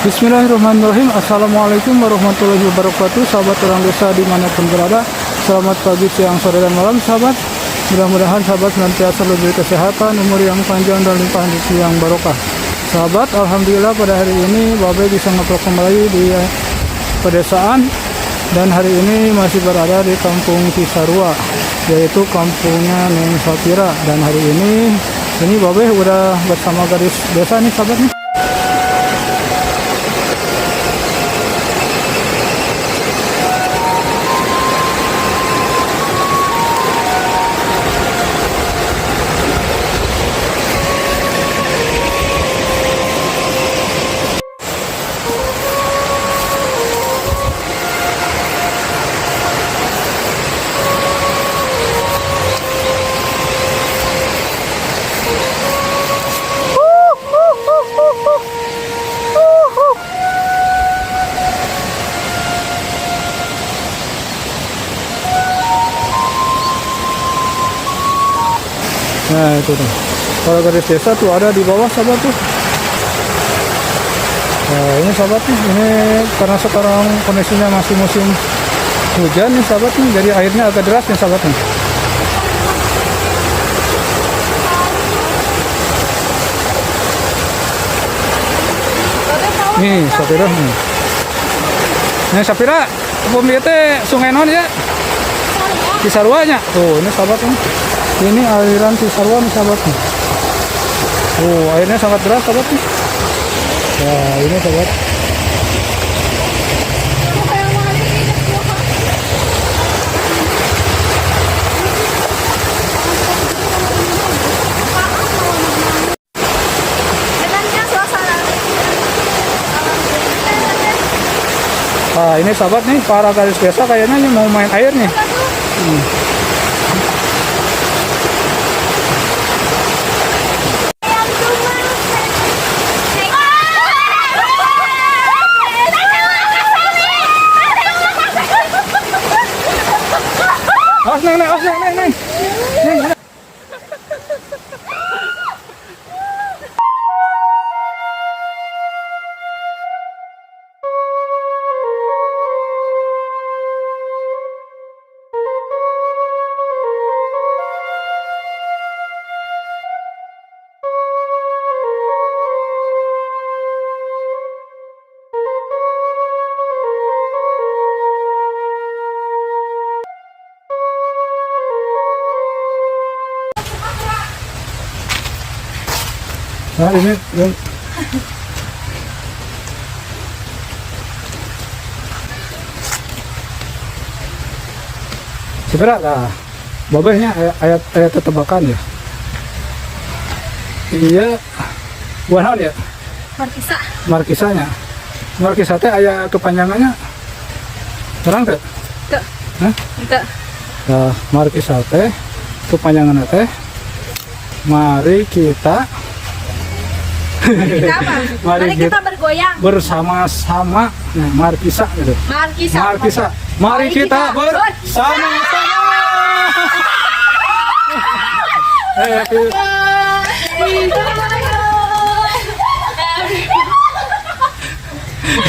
Bismillahirrahmanirrahim. Assalamualaikum warahmatullahi wabarakatuh. Sahabat orang desa dimanapun berada, selamat pagi, siang, sore, dan malam sahabat. Mudah-mudahan sahabat senantiasa diberi kesehatan, umur yang panjang, dan limpahan rezeki yang barokah. Sahabat, alhamdulillah pada hari ini Babe bisa ngeplok kembali di pedesaan, dan hari ini masih berada di kampung Cisarua, yaitu kampungnya Neng Sapira. Dan hari ini Babe udah bersama gadis desa nih sahabat nih. Nah itu tuh, kalau garis desa tuh ada di bawah sahabat tuh. Nah ini sahabat nih, ini karena sekarang kondisinya masih musim hujan nih sahabat nih, jadi airnya agak deras nih sahabat nih. Nih Sapira nih. Nih Sapira, pemiliknya sungai non ya? Cisarua-nya. Tuh ini sahabat nih. Ini aliran Cisarua nih sahabat nih. Oh, airnya sangat deras sahabat nih. Nah, ini sahabat. Nah, ini sahabat nih, para gadis desa kayaknya mau main air nih. Neng. Nah ini seberat lah babahnya ayat tebakan ya. Iya buah ya markisanya teh ayat kepanjangannya terang teh enggak. Nah markisa teh kepanjangannya teh mari kita mari kita bergoyang bersama-sama. Nah, markisa gitu. Markisa. Mari kita bersama-sama.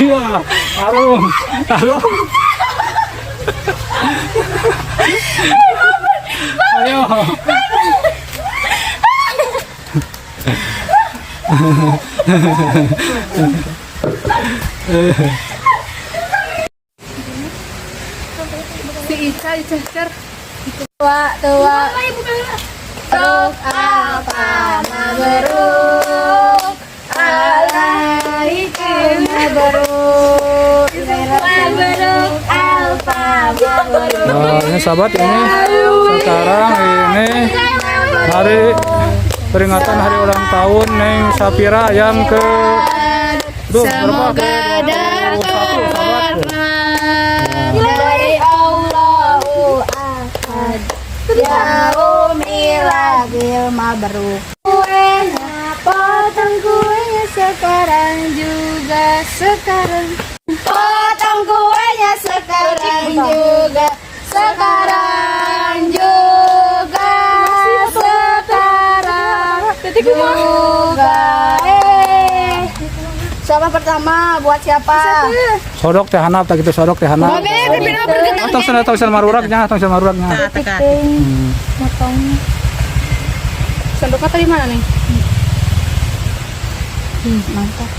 Iya, arum. Ayo. Si Ica dicecer tua beruk apa beruk alaikum beruk apa beruk. Nah ini sahabat, ini sekarang ini hari peringatan hari ulang tahun Neng Sapira yang ke semoga dapat dari Allahu Ahad yaumil mabruk. Kuenya potong kuenya sekarang juga sekarang. Potong kuenya sekarang juga sekarang juga sekarang. juga. Siapa pertama? Buat siapa? Sodok teh hanap tak gitu sodok teh hanap. Atau sana tahu sana maruragnya, tahu sana maruragnya. Motongnya. Sendoknya tadi mana nih? Mantap.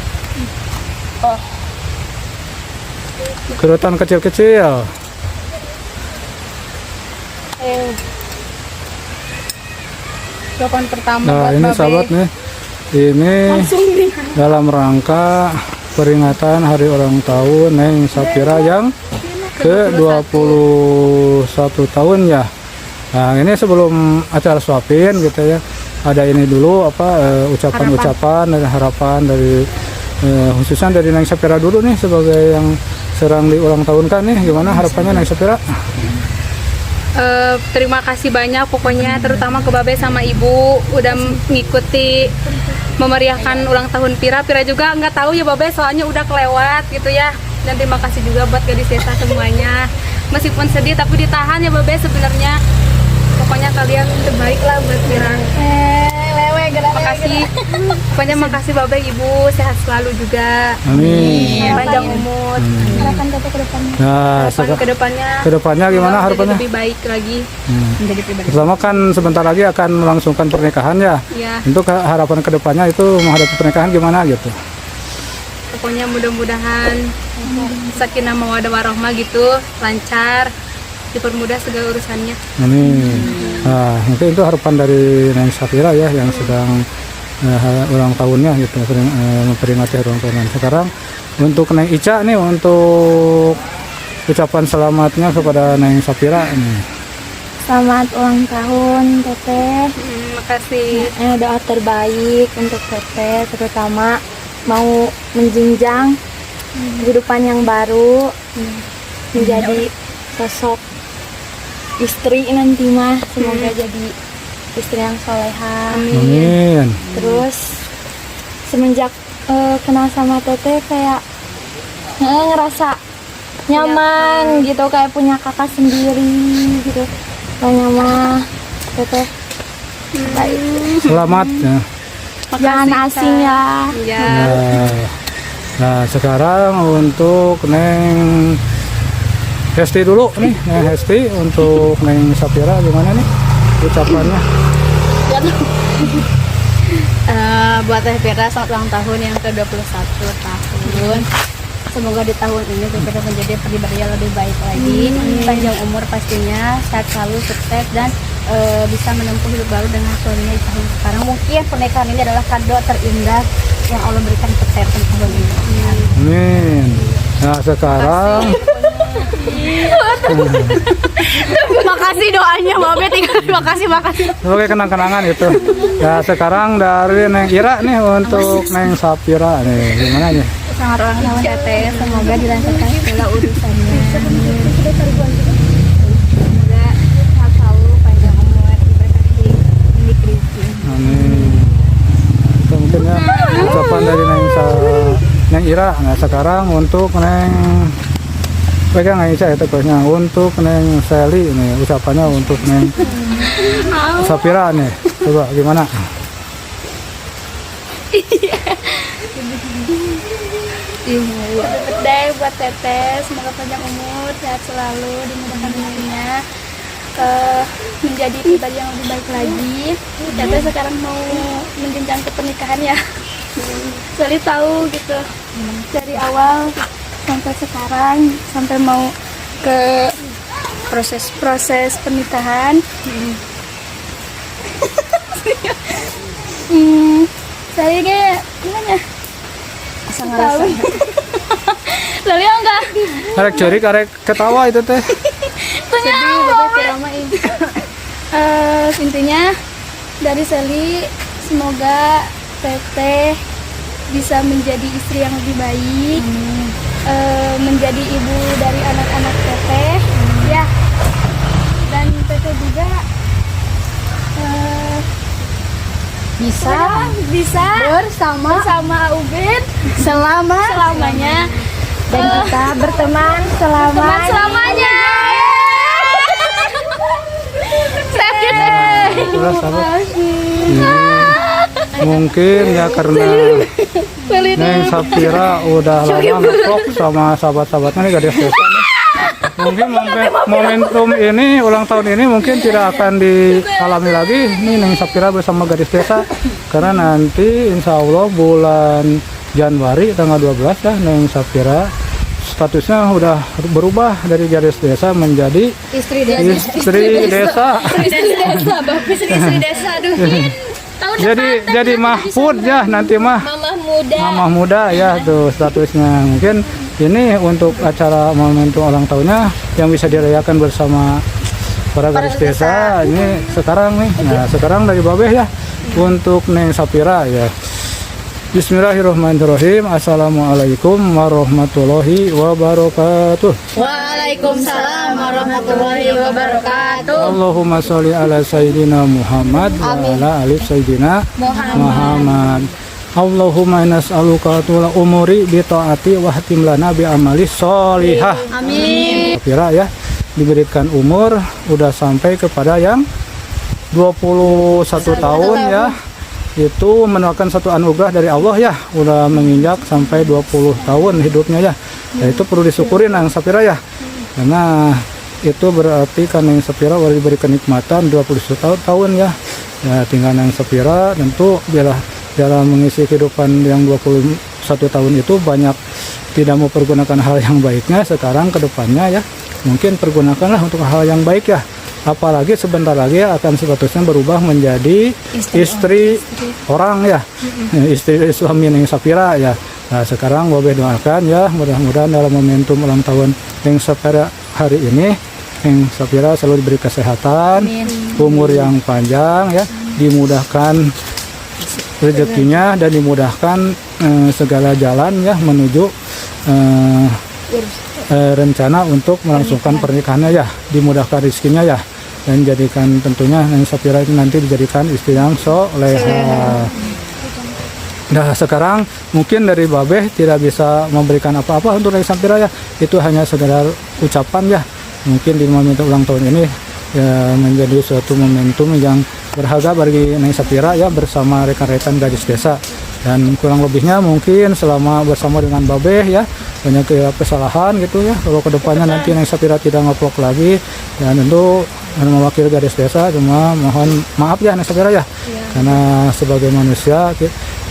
Kerutan kecil-kecil. Jawaban pertama Nah, buat ini Babe. sahabat nih. Ini dalam rangka peringatan Hari Ulang Tahun Neng Sapira yang ke-21 tahun ya. Nah, ini sebelum acara suapin gitu ya. Ada ini dulu ucapan-ucapan dan harapan dari khususnya dari Neng Sapira dulu nih sebagai yang sedang di ulang tahun kan nih. Gimana harapannya Neng Sapira? Terima kasih banyak pokoknya terutama ke Babe sama Ibu udah mengikuti memeriahkan ulang tahun Pira juga nggak tahu ya Babe soalnya udah kelewat gitu ya, dan terima kasih juga buat gadis desa semuanya meskipun sedih tapi ditahan ya Babe, sebenarnya pokoknya kalian terbaik lah buat Pira. Makasih, pokoknya makasih Babe, Ibu sehat selalu juga. Amin. Panjang umur. Harapan Teteh ke depannya. Nah, Harapan kedepannya gimana jadi harapannya? lebih baik lagi. Menjadi pribadi. Pertama kan sebentar lagi akan melangsungkan pernikahan ya. Ya, Untuk harapan kedepannya itu menghadapi pernikahan gimana gitu? pokoknya mudah-mudahan sakinah mawaddah warahmah gitu, lancar, dipermudah segala urusannya. Amin. Nah, itu harapan dari Neng Sapira ya yang sedang ulang tahunnya gitu, memperingati hari ulang tahun. Sekarang untuk Neng Ica nih, untuk ucapan selamatnya kepada Neng Sapira nih. Selamat ulang tahun Teteh. Makasih. Doa terbaik untuk Teteh, terutama mau menjenjang kehidupan yang baru, menjadi sosok istri nanti mah, semoga jadi istri yang soleha. Amin. Terus semenjak kenal sama Teteh kayak ngerasa nyaman gitu, kayak punya kakak sendiri gitu. Kayaknya mah Teteh baik. Selamat ya. Jangan asing ya. Ya, Nah, sekarang untuk Neng Hesti dulu nih, Neng Hesti untuk Neng Sapira gimana nih ucapannya? buat Teh Pira selamat ulang tahun yang ke-21 tahun. Semoga di tahun ini Teh Pira menjadi pribadi yang lebih baik lagi, panjang umur pastinya, sehat selalu, sukses dan bisa menempuh hidup baru dengan suaminya di tahun sekarang. Mungkin pernikahan ini adalah kado terindah yang Allah berikan ke Teh Pira tahun ini. Amin. Nah, sekarang Makasih doanya Babe, makasih. sebagai kenang-kenangan itu. Ya, sekarang dari Neng Ira nih untuk Neng Sapira nih gimana nih? Selamat ulang tahun Teteh, semoga dilancarkan segala urusannya. Semoga sehat selalu, panjang umur, diberkati, rezeki. Amin. Itu mungkin ya ucapan dari Neng Ira. Nah, sekarang untuk Neng pegang Neng Ica itu kayaknya untuk Neng Seli nih ucapannya untuk Neng Sapira nih. Coba gimana? Birthday buat Teteh, semoga panjang umur, sehat selalu, dimudahkan rezekinya, menjadi pribadi yang lebih baik lagi. Teteh sekarang mau menjenjang ke pernikahan ya. Seli tahu gitu dari awal sampai sekarang, sampai mau ke proses pernikahan. Saya kayak gimana? Asal ngerasa. Lalu enggak? Arek curi, arek ketawa itu teh. Punya intinya dari Seli, semoga Teteh bisa menjadi istri yang lebih baik, menjadi ibu dari anak-anak Teteh, ya. Dan Teteh juga bisa bersama Ubed selamanya, dan kita berteman selamanya. Terus apa? mungkin ya karena Neng Sapira udah lama ngevlog sama sahabat-sahabatnya nih gadis desa nih. Mungkin momentum ini ulang tahun ini mungkin tidak akan dialami lagi nih Neng Sapira bersama gadis desa, karena nanti insya Allah bulan Januari tanggal 12 ya Neng Sapira statusnya udah berubah dari gadis desa menjadi Istri desa. istri desa. Istri desa. Aduh. Jadi Mahfud ya nanti mah. Mamah muda ya tuh statusnya. Mungkin ini untuk acara momentum ulang tahunnya yang bisa dirayakan bersama para gadis desa ini sekarang nih. Nah, sekarang dari Babeh ya untuk Neng Sapira ya. Bismillahirrahmanirrahim. Assalamualaikum warahmatullahi wabarakatuh. Waalaikumsalam warahmatullahi wabarakatuh. Allahumma sholli ala sayyidina Muhammad wa ala ali sayyidina Muhammad. Allahumma nas'aluka tul umuri bi taati wa hatim lana bi amali sholihah. Amin. Kira ya diberikan umur udah sampai kepada yang 21 tahun ya. Itu merupakan satu anugerah dari Allah ya, udah menginjak sampai 20 tahun hidupnya ya. Ya itu perlu disyukuri Neng Sapira ya. Karena itu berarti kan Neng Sapira udah diberi kenikmatan 21 tahun ya. Ya tinggal Neng Sapira tentu bila dalam mengisi kehidupan yang 21 tahun itu banyak tidak mau pergunakan hal yang baiknya, sekarang ke depannya ya mungkin pergunakanlah untuk hal yang baik ya. Apalagi sebentar lagi akan statusnya berubah menjadi istri orang ya, istri suami Neng Sapira ya. Nah sekarang Babeh doakan ya mudah-mudahan dalam momentum ulang tahun Neng Sapira hari ini Neng Sapira selalu diberi kesehatan, umur yang panjang ya, dimudahkan rezekinya dan dimudahkan segala jalan ya menuju rencana untuk melangsungkan pernikahannya ya, dimudahkan rezekinya ya, dan jadikan tentunya Neng Sapira itu nanti dijadikan istri yang soleha. Nah sekarang mungkin dari Babeh tidak bisa memberikan apa-apa untuk Neng Sapira ya, itu hanya sekedar ucapan ya. Mungkin di momentum ulang tahun ini ya menjadi suatu momentum yang berharga bagi Neng Sapira ya bersama rekan-rekan gadis desa. Dan kurang lebihnya mungkin selama bersama dengan Babeh ya banyak kesalahan gitu ya. Kalau kedepannya nanti Neng Sapira tidak ngevlog lagi ya tentu mewakili gadis desa cuma mohon maaf ya Neng Sapira ya. Karena sebagai manusia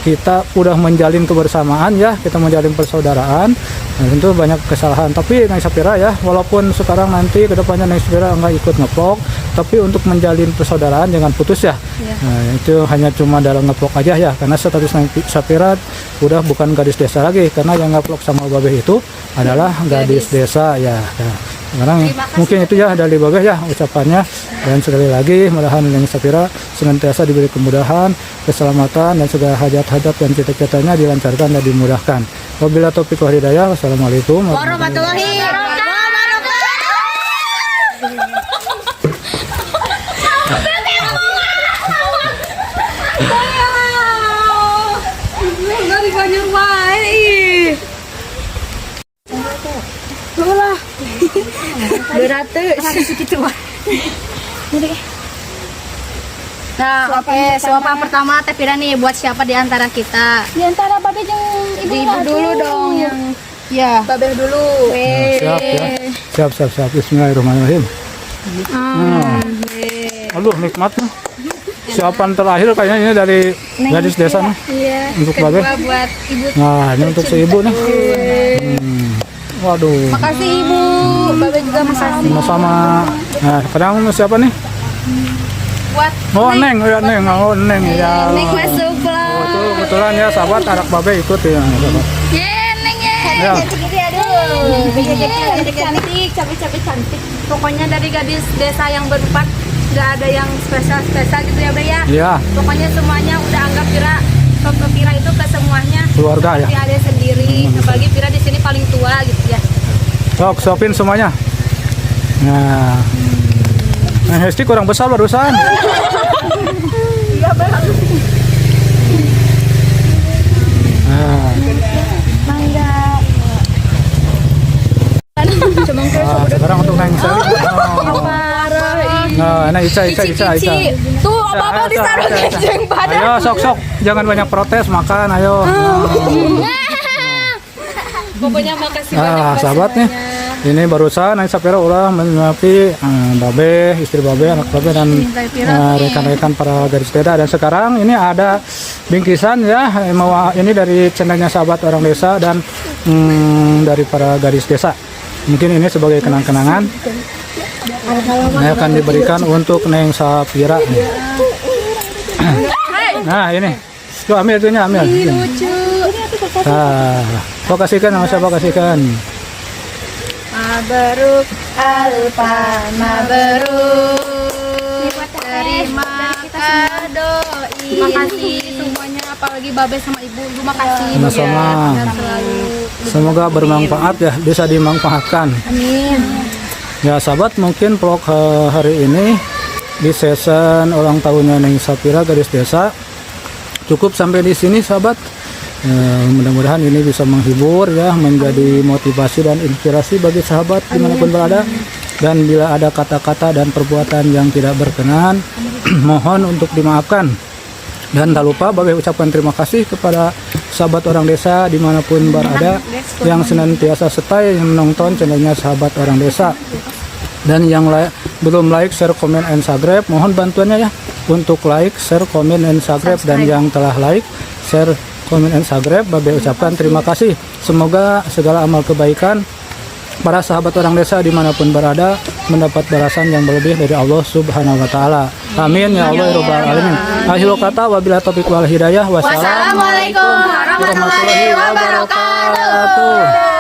kita udah menjalin kebersamaan ya, kita menjalin persaudaraan. Nah, tentu banyak kesalahan, tapi Neng Sapira ya walaupun sekarang nanti kedepannya Neng Sapira nggak ikut ngevlog, tapi untuk menjalin persaudaraan jangan putus ya. Nah, itu hanya cuma dalam ngevlog aja ya, karena status Neng Sapira udah bukan gadis desa lagi, karena yang ngevlog sama Babeh itu adalah gadis desa ya. Nah, sekarang mungkin itu ya dari Babeh ya ucapannya, dan sekali lagi mudah-mudahan Neng Sapira senantiasa diberi kemudahan, keselamatan dan segala hajat-hajat dan cita-citanya dilancarkan dan dimudahkan. Wabillahi taufiq wal hidayah. Wassalamualaikum Warahmatullahi wabarakatuh. Nah, oke, suapan pertama Teh Pira nih buat siapa di antara kita? Di antara Babeh jeung Ibu dulu dong yang ya. Babeh dulu. Siap ya. Siap. Bismillahirrahmanirrahim. Aduh nikmatnya. Siapan terakhir kayaknya ini dari gadis desa nih. Iya. Untuk Babeh. Buat Ibu. Nah, ini untuk si ibu nih. Waduh. Makasih Ibu. Babeh juga makasih. Sama-sama. Nah, sekarang siapa nih? Buat Neng, ya Neng. Oh, Neng ya. Neng masuk lah. Kebetulan ya sahabat anak Babeh ikut ya. Neng Ya. Cantik. Pokoknya dari gadis desa yang berempat nggak ada yang spesial gitu ya Bre ya. Iya. Pokoknya semuanya udah anggap Pira Pira itu ke semuanya Keluarga ya. seperti ada sendiri. Apalagi Pira di sini paling tua gitu ya. Sok sopin semuanya. Nah. Nah, Hesti kurang besar barusan. Iya Bang. Nah. Mangga. Sekarang untuk Neng Sari. Nah, Ica. Tuh bapak ditaruh jeung badan. Ayo sok-sok, jangan banyak protes, makan ayo. Pokoknya makasih banyak Nah, buat sahabat nih. semuanya. Ini barusan Neng Sapira ulah menyuapi Babe, istri Babe, anak Babe dan rekan-rekan para garis sepeda. Dan sekarang ini ada bingkisan ya, ini dari channelnya sahabat orang desa dan dari para garis desa. Mungkin ini sebagai kenang-kenangan. Ini akan diberikan untuk Neng Sapira nih. Nah ini, tuh ambil itunya ambil. Lucu. Nah, kau kasihkan sama siapa kasihkan? Mabruk alfa mabruk. Terima kado Terima kasih semuanya, apalagi Babe sama Ibu. Terima kasih. Sama-sama. Ya, selalu. Semoga bermanfaat ya, bisa dimanfaatkan. Amin. Ya sahabat, mungkin vlog hari ini di season ulang tahunnya Neng Sapira garis desa cukup sampai di sini sahabat. Mudah-mudahan ini bisa menghibur ya, menjadi motivasi dan inspirasi bagi sahabat dimanapun berada. Dan bila ada kata-kata dan perbuatan yang tidak berkenan, mohon untuk dimaafkan. Dan tak lupa Babe ucapkan terima kasih kepada sahabat orang desa dimanapun berada yang senantiasa setia menonton channelnya sahabat orang desa. Dan yang belum like, share, komen, and subscribe, mohon bantuannya ya untuk like, share, komen, and subscribe. Dan yang telah like, share, komen, and subscribe, Babe ucapkan terima kasih. Semoga segala amal kebaikan para sahabat orang desa dimanapun berada mendapat balasan yang berlebih dari Allah Subhanahu wa Ta'ala. Amin ya Allah ya Rabbal Alamin. Akhirul kata wabillahi taufiq wal hidayah. Wassalamualaikum Wassalamualaikum warahmatullahi wabarakatuh. wabarakatuh.